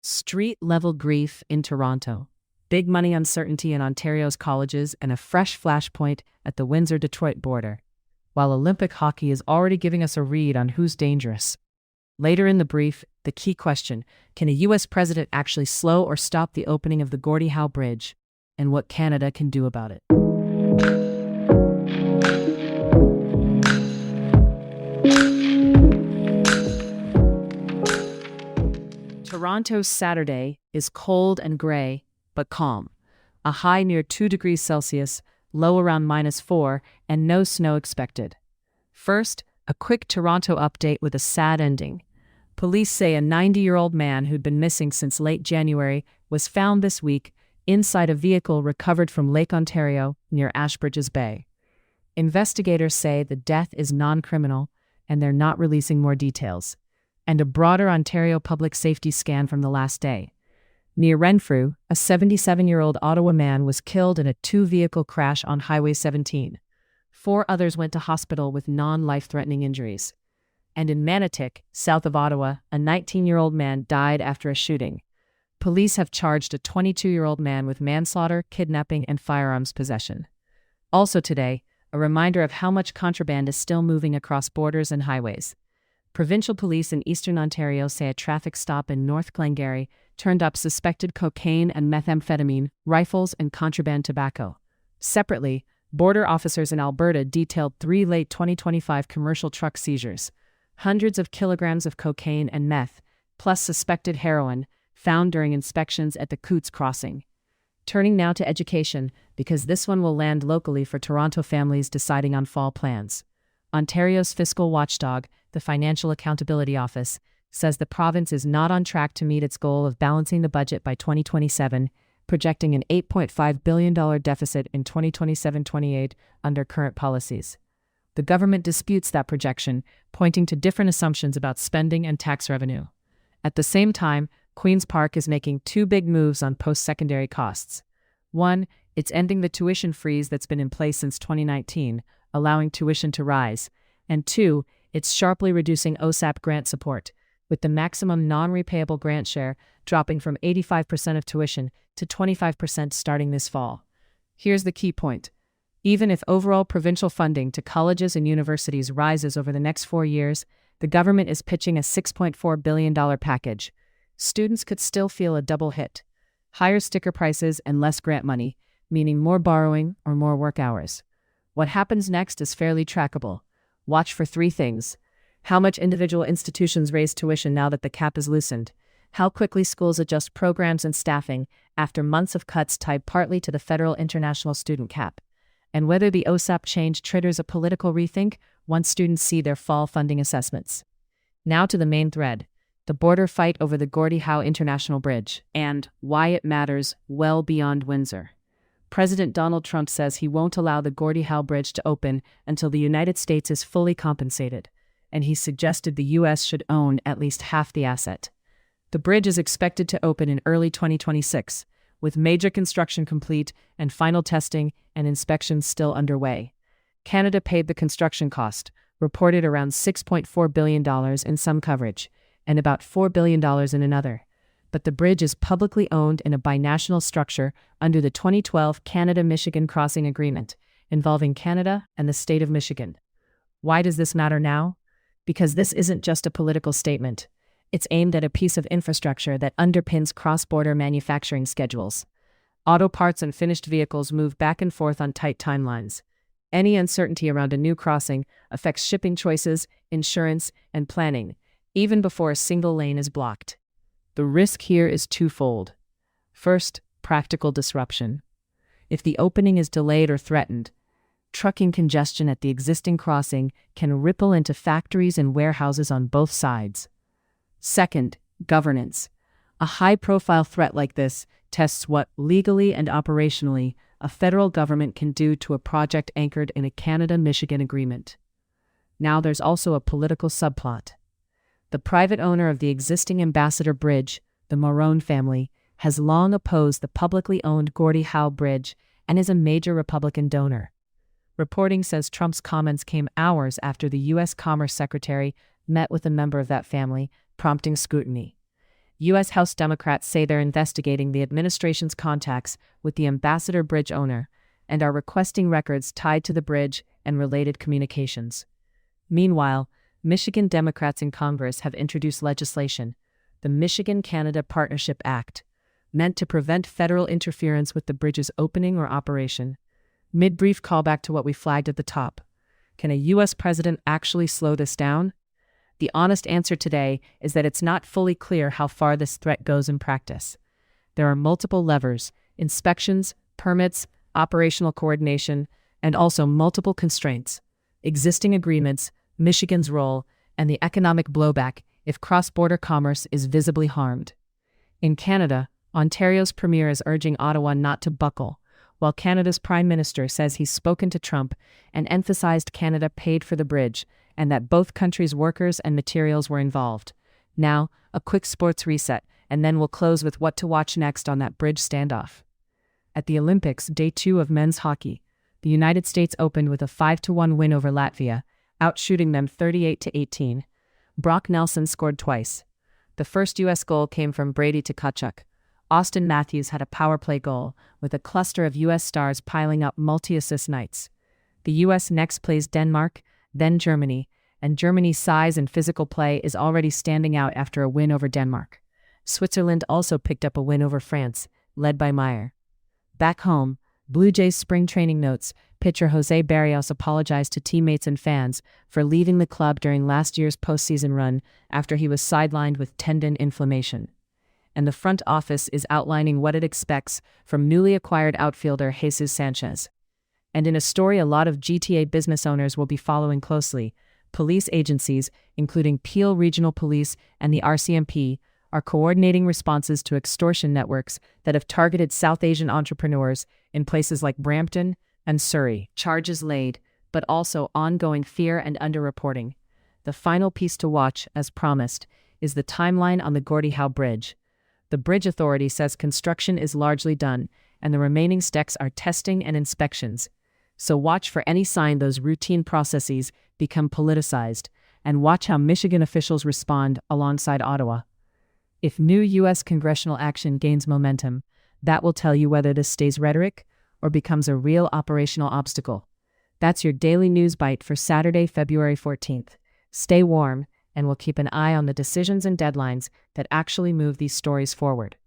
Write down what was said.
Street-level grief in Toronto. Big money uncertainty in Ontario's colleges and a fresh flashpoint at the Windsor-Detroit border. While Olympic hockey is already giving us a read on who's dangerous. Later in the brief, the key question: can a U.S. president actually slow or stop the opening of the Gordie Howe Bridge? And what Canada can do about it. Toronto's Saturday is cold and gray, but calm. A high near 2 degrees Celsius, low around -4, and no snow expected. First, a quick Toronto update with a sad ending. Police say a 90-year-old man who'd been missing since late January was found this week inside a vehicle recovered from Lake Ontario near Ashbridges Bay. Investigators say the death is non-criminal, and they're not releasing more details. And a broader Ontario public safety scan from the last day. Near Renfrew, a 77-year-old Ottawa man was killed in a 2-vehicle crash on Highway 17. 4 others went to hospital with non-life-threatening injuries. And in Manotick, south of Ottawa, a 19-year-old man died after a shooting. Police have charged a 22-year-old man with manslaughter, kidnapping, and firearms possession. Also today, a reminder of how much contraband is still moving across borders and highways. Provincial police in eastern Ontario say a traffic stop in North Glengarry turned up suspected cocaine and methamphetamine, rifles, and contraband tobacco. Separately, border officers in Alberta detailed 3 late 2025 commercial truck seizures. Hundreds of kilograms of cocaine and meth, plus suspected heroin, found during inspections at the Cootes Crossing. Turning now to education, because this one will land locally for Toronto families deciding on fall plans. Ontario's fiscal watchdog, the Financial Accountability Office, says the province is not on track to meet its goal of balancing the budget by 2027, projecting an $8.5 billion deficit in 2027-28 under current policies. The government disputes that projection, pointing to different assumptions about spending and tax revenue. At the same time, Queen's Park is making 2 big moves on post-secondary costs. 1, it's ending the tuition freeze that's been in place since 2019, allowing tuition to rise. And 2, it's sharply reducing OSAP grant support, with the maximum non-repayable grant share dropping from 85% of tuition to 25% starting this fall. Here's the key point. Even if overall provincial funding to colleges and universities rises over the next 4 years, the government is pitching a $6.4 billion package. Students could still feel a double hit. Higher sticker prices and less grant money, meaning more borrowing or more work hours. What happens next is fairly trackable. Watch for 3 things. How much individual institutions raise tuition now that the cap is loosened. How quickly schools adjust programs and staffing after months of cuts tied partly to the federal international student cap. And whether the OSAP change triggers a political rethink once students see their fall funding assessments. Now to the main thread. The border fight over the Gordie Howe International Bridge, and why it matters well beyond Windsor. President Donald Trump says he won't allow the Gordie Howe Bridge to open until the United States is fully compensated, and he suggested the U.S. should own at least half the asset. The bridge is expected to open in early 2026, with major construction complete and final testing and inspections still underway. Canada paid the construction cost, reported around $6.4 billion in some coverage, and about $4 billion in another. But the bridge is publicly owned in a binational structure under the 2012 Canada-Michigan Crossing Agreement, involving Canada and the state of Michigan. Why does this matter now? Because this isn't just a political statement. It's aimed at a piece of infrastructure that underpins cross-border manufacturing schedules. Auto parts and finished vehicles move back and forth on tight timelines. Any uncertainty around a new crossing affects shipping choices, insurance, and planning, even before a single lane is blocked. The risk here is twofold. First, practical disruption. If the opening is delayed or threatened, trucking congestion at the existing crossing can ripple into factories and warehouses on both sides. Second, governance. A high-profile threat like this tests what, legally and operationally, a federal government can do to a project anchored in a Canada-Michigan agreement. Now there's also a political subplot. The private owner of the existing Ambassador Bridge, the Morone family, has long opposed the publicly owned Gordie Howe Bridge and is a major Republican donor. Reporting says Trump's comments came hours after the U.S. Commerce Secretary met with a member of that family, prompting scrutiny. U.S. House Democrats say they're investigating the administration's contacts with the Ambassador Bridge owner and are requesting records tied to the bridge and related communications. Meanwhile, Michigan Democrats in Congress have introduced legislation, the Michigan-Canada Partnership Act, meant to prevent federal interference with the bridge's opening or operation. Mid-brief callback to what we flagged at the top. Can a U.S. president actually slow this down? The honest answer today is that it's not fully clear how far this threat goes in practice. There are multiple levers: inspections, permits, operational coordination, and also multiple constraints: existing agreements, Michigan's role, and the economic blowback if cross-border commerce is visibly harmed. In Canada, Ontario's premier is urging Ottawa not to buckle, while Canada's Prime Minister says he's spoken to Trump and emphasized Canada paid for the bridge and that both countries' workers and materials were involved. Now, a quick sports reset, and then we'll close with what to watch next on that bridge standoff. At the Olympics, Day 2 of men's hockey, the United States opened with a 5-1 win over Latvia, outshooting them 38-18. Brock Nelson scored twice. The first U.S. goal came from Brady Tkachuk. Austin Matthews had a power play goal, with a cluster of U.S. stars piling up multi-assist nights. The U.S. next plays Denmark, then Germany, and Germany's size and physical play is already standing out after a win over Denmark. Switzerland also picked up a win over France, led by Meyer. Back home, Blue Jays spring training notes, pitcher Jose Barrios apologized to teammates and fans for leaving the club during last year's postseason run after he was sidelined with tendon inflammation. And the front office is outlining what it expects from newly acquired outfielder Jesus Sanchez. And in a story a lot of GTA business owners will be following closely, police agencies, including Peel Regional Police and the RCMP, are coordinating responses to extortion networks that have targeted South Asian entrepreneurs in places like Brampton and Surrey. Charges laid, but also ongoing fear and underreporting. The final piece to watch, as promised, is the timeline on the Gordie Howe Bridge. The Bridge Authority says construction is largely done, and the remaining steps are testing and inspections. So watch for any sign those routine processes become politicized, and watch how Michigan officials respond alongside Ottawa. If new U.S. congressional action gains momentum, that will tell you whether this stays rhetoric or becomes a real operational obstacle. That's your daily news bite for Saturday, February 14th. Stay warm, and we'll keep an eye on the decisions and deadlines that actually move these stories forward.